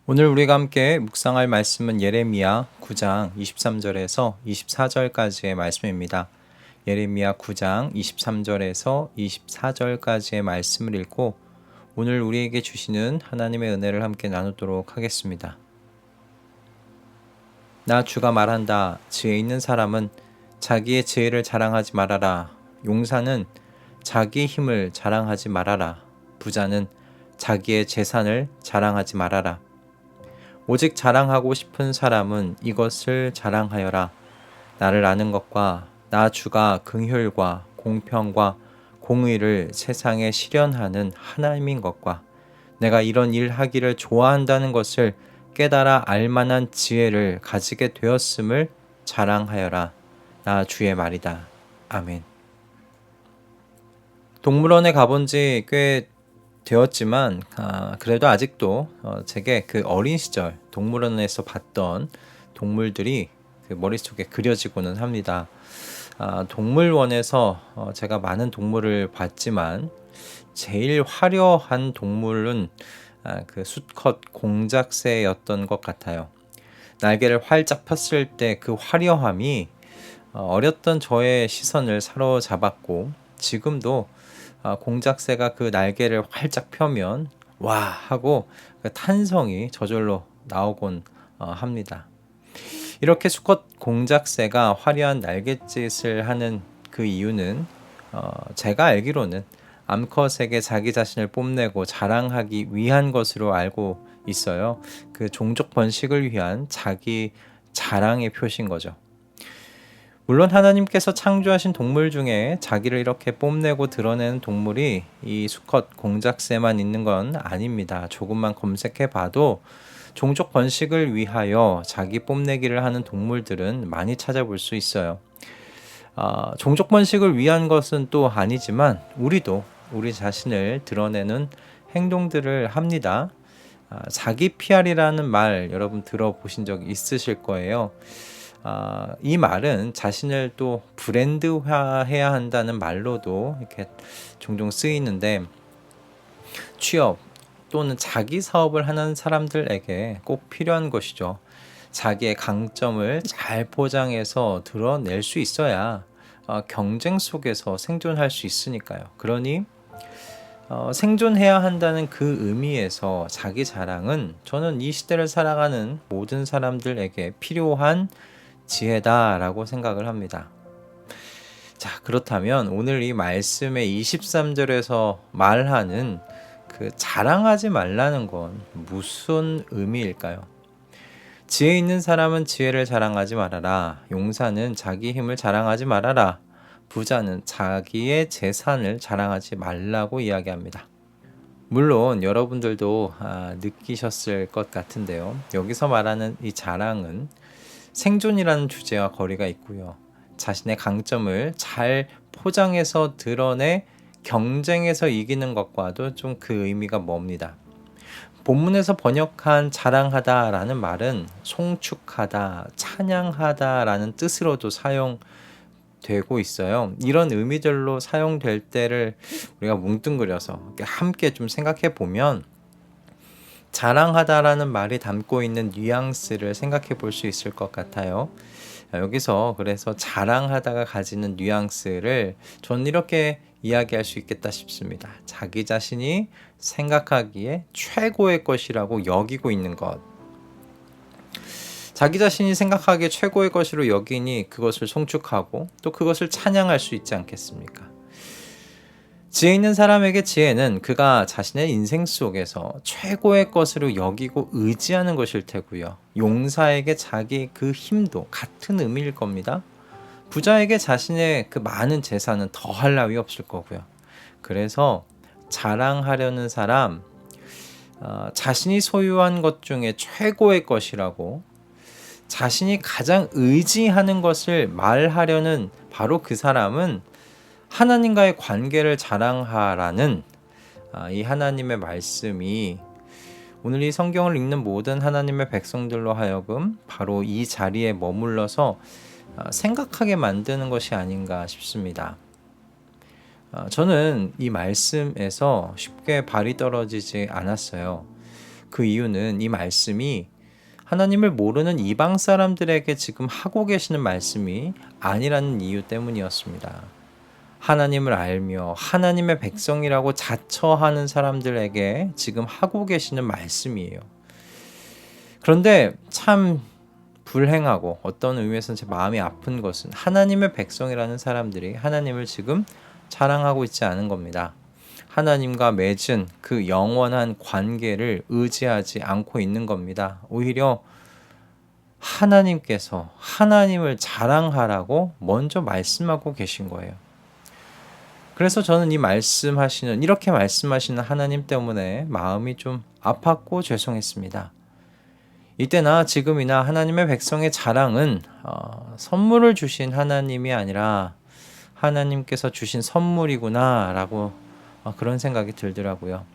오늘 우리가 함께 묵상할 말씀은 예레미야 9장 23절에서 24절까지의 말씀입니다. 예레미야 9장 23절에서 24절까지의 말씀을 읽고 오늘 우리에게 주시는 하나님의 은혜를 함께 나누도록 하겠습니다. 나 주가 말한다. 지혜 있는 사람은 자기의 지혜를 자랑하지 말아라. 용사는 자기의 힘을 자랑하지 말아라. 부자는 자기의 재산을 자랑하지 말아라. 오직 자랑하고 싶은 사람은 이것을 자랑하여라. 나를 아는 것과 나 주가 긍휼과 공평과 공의를 세상에 실현하는 하나님인 것과 내가 이런 일 하기를 좋아한다는 것을 깨달아 알만한 지혜를 가지게 되었음을 자랑하여라. 나 주의 말이다. 아멘. 동물원에 가본 지 꽤 되었지만 그래도 아직도 제게 그 어린 시절 동물원에서 봤던 동물들이 그 머릿속에 그려지고는 합니다. 동물원에서 제가 많은 동물을 봤지만 제일 화려한 동물은 그 수컷 공작새였던 것 같아요. 날개를 활짝 폈을 때 그 화려함이 어렸던 저의 시선을 사로잡았고 지금도 공작새가 그 날개를 활짝 펴면 와 하고 그 탄성이 저절로 나오곤 합니다. 이렇게 수컷 공작새가 화려한 날갯짓을 하는 그 이유는 제가 알기로는 암컷에게 자기 자신을 뽐내고 자랑하기 위한 것으로 알고 있어요. 그 종족 번식을 위한 자기 자랑의 표시인 거죠. 물론 하나님께서 창조하신 동물 중에 자기를 이렇게 뽐내고 드러내는 동물이 이 수컷 공작새만 있는 건 아닙니다. 조금만 검색해 봐도 종족 번식을 위하여 자기 뽐내기를 하는 동물들은 많이 찾아볼 수 있어요. 종족 번식을 위한 것은 또 아니지만 우리도 우리 자신을 드러내는 행동들을 합니다. 자기 PR이라는 말 여러분 들어보신 적 있으실 거예요. 이 말은 자신을 또 브랜드화해야 한다는 말로도 이렇게 종종 쓰이는데 취업 또는 자기 사업을 하는 사람들에게 꼭 필요한 것이죠. 자기의 강점을 잘 포장해서 드러낼 수 있어야 경쟁 속에서 생존할 수 있으니까요. 그러니 생존해야 한다는 그 의미에서 자기 자랑은 저는 이 시대를 살아가는 모든 사람들에게 필요한 지혜다라고 생각을 합니다. 자, 그렇다면 오늘 이 말씀의 23절에서 말하는 그 자랑하지 말라는 건 무슨 의미일까요? 지혜 있는 사람은 지혜를 자랑하지 말아라. 용사는 자기 힘을 자랑하지 말아라. 부자는 자기의 재산을 자랑하지 말라고 이야기합니다. 물론 여러분들도 느끼셨을 것 같은데요. 여기서 말하는 이 자랑은 생존이라는 주제와 거리가 있고요. 자신의 강점을 잘 포장해서 드러내 경쟁에서 이기는 것과도 좀 그 의미가 멉니다. 본문에서 번역한 자랑하다라는 말은 송축하다, 찬양하다라는 뜻으로도 사용되고 있어요. 이런 의미들로 사용될 때를 우리가 뭉뚱그려서 함께 좀 생각해 보면 자랑하다라는 말이 담고 있는 뉘앙스를 생각해 볼 수 있을 것 같아요. 여기서 그래서 자랑하다가 가지는 뉘앙스를 전 이렇게 이야기할 수 있겠다 싶습니다. 자기 자신이 생각하기에 최고의 것이라고 여기고 있는 것. 자기 자신이 생각하기에 최고의 것으로 여기니 그것을 송축하고 또 그것을 찬양할 수 있지 않겠습니까? 지혜 있는 사람에게 지혜는 그가 자신의 인생 속에서 최고의 것으로 여기고 의지하는 것일 테고요. 용사에게 자기 그 힘도 같은 의미일 겁니다. 부자에게 자신의 그 많은 재산은 더할 나위 없을 거고요. 그래서 자랑하려는 사람, 자신이 소유한 것 중에 최고의 것이라고 자신이 가장 의지하는 것을 말하려는 바로 그 사람은 하나님과의 관계를 자랑하라는 이 하나님의 말씀이 오늘 이 성경을 읽는 모든 하나님의 백성들로 하여금 바로 이 자리에 머물러서 생각하게 만드는 것이 아닌가 싶습니다. 저는 이 말씀에서 쉽게 발이 떨어지지 않았어요. 그 이유는 이 말씀이 하나님을 모르는 이방 사람들에게 지금 하고 계시는 말씀이 아니라는 이유 때문이었습니다. 하나님을 알며 하나님의 백성이라고 자처하는 사람들에게 지금 하고 계시는 말씀이에요. 그런데 참 불행하고 어떤 의미에서는 제 마음이 아픈 것은 하나님의 백성이라는 사람들이 하나님을 지금 자랑하고 있지 않은 겁니다. 하나님과 맺은 그 영원한 관계를 의지하지 않고 있는 겁니다. 오히려 하나님께서 하나님을 자랑하라고 먼저 말씀하고 계신 거예요. 그래서 저는 이렇게 말씀하시는 하나님 때문에 마음이 좀 아팠고 죄송했습니다. 이때나 지금이나 하나님의 백성의 자랑은 선물을 주신 하나님이 아니라 하나님께서 주신 선물이구나 라고 그런 생각이 들더라고요.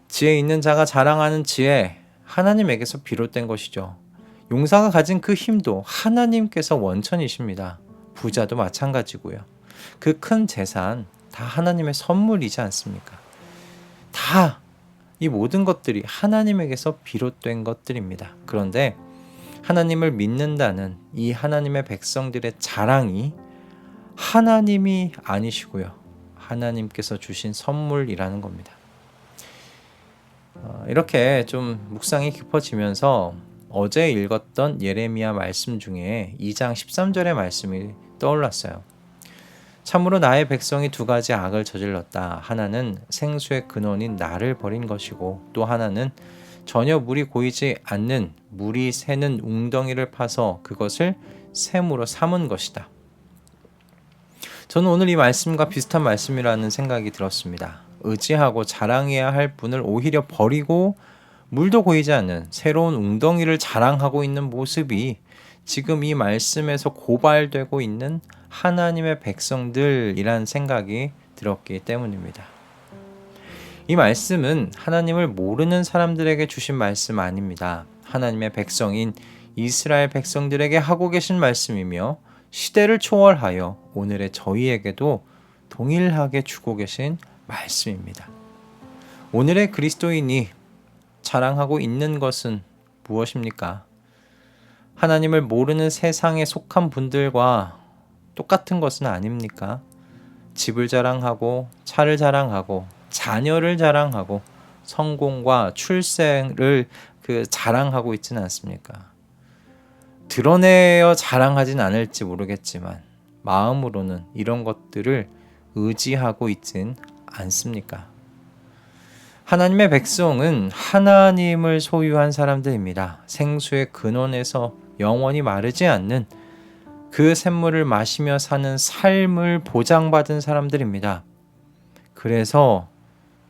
지혜 있는 자가 자랑하는 지혜, 하나님에게서 비롯된 것이죠. 용사가 가진 그 힘도 하나님께서 원천이십니다. 부자도 마찬가지고요. 그 큰 재산 다 하나님의 선물이지 않습니까? 다 이 모든 것들이 하나님에게서 비롯된 것들입니다. 그런데 하나님을 믿는다는 이 하나님의 백성들의 자랑이 하나님이 아니시고요. 하나님께서 주신 선물이라는 겁니다. 이렇게 좀 묵상이 깊어지면서 어제 읽었던 예레미야 말씀 중에 2장 13절의 말씀이 떠올랐어요. 참으로 나의 백성이 두 가지 악을 저질렀다. 하나는 생수의 근원인 나를 버린 것이고 또 하나는 전혀 물이 고이지 않는 물이 새는 웅덩이를 파서 그것을 샘으로 삼은 것이다. 저는 오늘 이 말씀과 비슷한 말씀이라는 생각이 들었습니다. 의지하고 자랑해야 할 분을 오히려 버리고 물도 고이지 않는 새로운 웅덩이를 자랑하고 있는 모습이 지금 이 말씀에서 고발되고 있는 하나님의 백성들이란 생각이 들었기 때문입니다. 이 말씀은 하나님을 모르는 사람들에게 주신 말씀 아닙니다. 하나님의 백성인 이스라엘 백성들에게 하고 계신 말씀이며 시대를 초월하여 오늘의 저희에게도 동일하게 주고 계신 말씀입니다. 오늘의 그리스도인이 자랑하고 있는 것은 무엇입니까? 하나님을 모르는 세상에 속한 분들과 똑같은 것은 아닙니까? 집을 자랑하고 차를 자랑하고 자녀를 자랑하고 성공과 출생을 자랑하고 있지는 않습니까? 드러내어 자랑하진 않을지 모르겠지만 마음으로는 이런 것들을 의지하고 있진 않습니까? 하나님의 백성은 하나님을 소유한 사람들입니다. 생수의 근원에서 영원히 마르지 않는 그 샘물을 마시며 사는 삶을 보장받은 사람들입니다. 그래서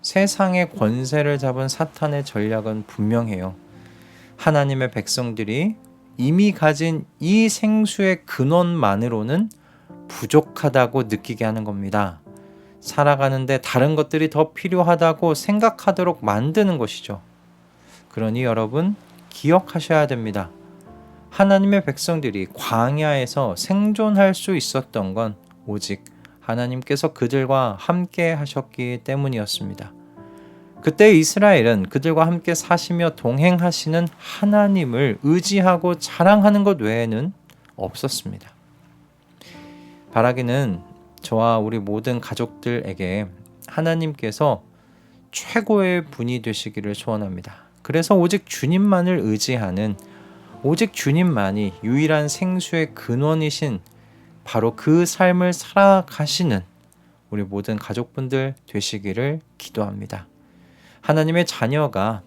세상의 권세를 잡은 사탄의 전략은 분명해요. 하나님의 백성들이 이미 가진 이 생수의 근원만으로는 부족하다고 느끼게 하는 겁니다. 살아가는데 다른 것들이 더 필요하다고 생각하도록 만드는 것이죠. 그러니 여러분 기억하셔야 됩니다. 하나님의 백성들이 광야에서 생존할 수 있었던 건 오직 하나님께서 그들과 함께 하셨기 때문이었습니다. 그때 이스라엘은 그들과 함께 사시며 동행하시는 하나님을 의지하고 자랑하는 것 외에는 없었습니다. 바라기는 저와 우리 모든 가족들에게 하나님께서 최고의 분이 되시기를 소원합니다. 그래서 오직 주님만을 의지하는, 오직 주님만이 유일한 생수의 근원이신 바로 그 삶을 살아가시는 우리 모든 가족분들 되시기를 기도합니다. 하나님의 자녀가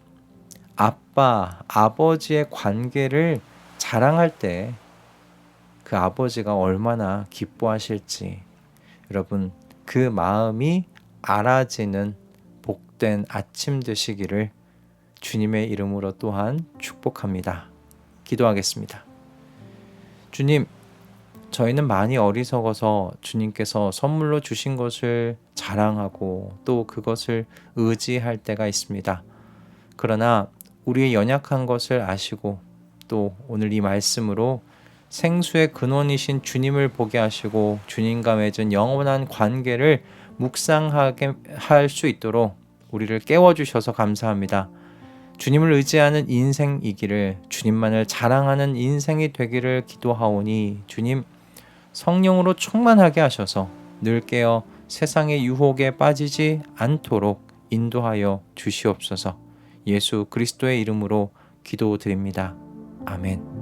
아빠, 아버지의 관계를 자랑할 때 그 아버지가 얼마나 기뻐하실지 여러분 그 마음이 알아지는 복된 아침 되시기를 주님의 이름으로 또한 축복합니다. 기도하겠습니다. 주님, 저희는 많이 어리석어서 주님께서 선물로 주신 것을 자랑하고 또 그것을 의지할 때가 있습니다. 그러나 우리의 연약한 것을 아시고 또 오늘 이 말씀으로 생수의 근원이신 주님을 보게 하시고 주님과 맺은 영원한 관계를 묵상하게 할 수 있도록 우리를 깨워주셔서 감사합니다. 주님을 의지하는 인생이기를, 주님만을 자랑하는 인생이 되기를 기도하오니 주님 성령으로 충만하게 하셔서 늘 깨어 세상의 유혹에 빠지지 않도록 인도하여 주시옵소서. 예수 그리스도의 이름으로 기도드립니다. 아멘.